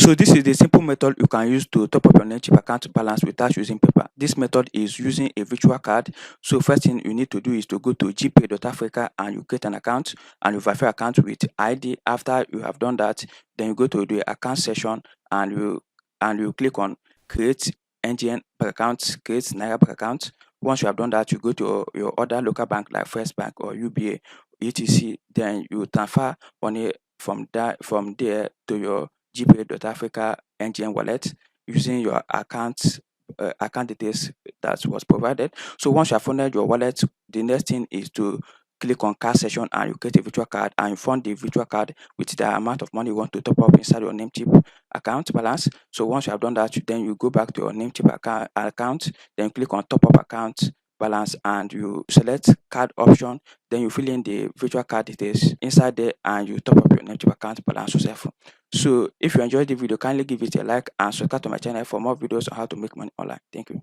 So this is the simple method you can use to top up your Namecheap account balance without using paper. This method is using a virtual card. So first thing you need to do is to go to 𝗃𝗵𝗿𝗶𝗃 and you create an account and you verify account with ID. After you have done that, then you go to the account section and you click on create NGN bank account, create Naira bank account. Once you have done that, you go to your other local bank like First Bank or UBA, etc. Then you transfer money from there to your 𝗃𝗵𝗿𝗶𝗃 NGN wallet using your account details that was provided. So once you have funded your wallet, the next thing is to click on card section and you create a virtual card and you fund the virtual card with the amount of money you want to top up inside your Namecheap account balance. So once you have done that, then you go back to your Namecheap account, then click on top up account balance and you select card option, then you fill in the virtual card details inside there and you top up your Namecheap account balance successful. So if you enjoyed the video, kindly give it a like and subscribe to my channel for more videos on how to make money online. Thank you.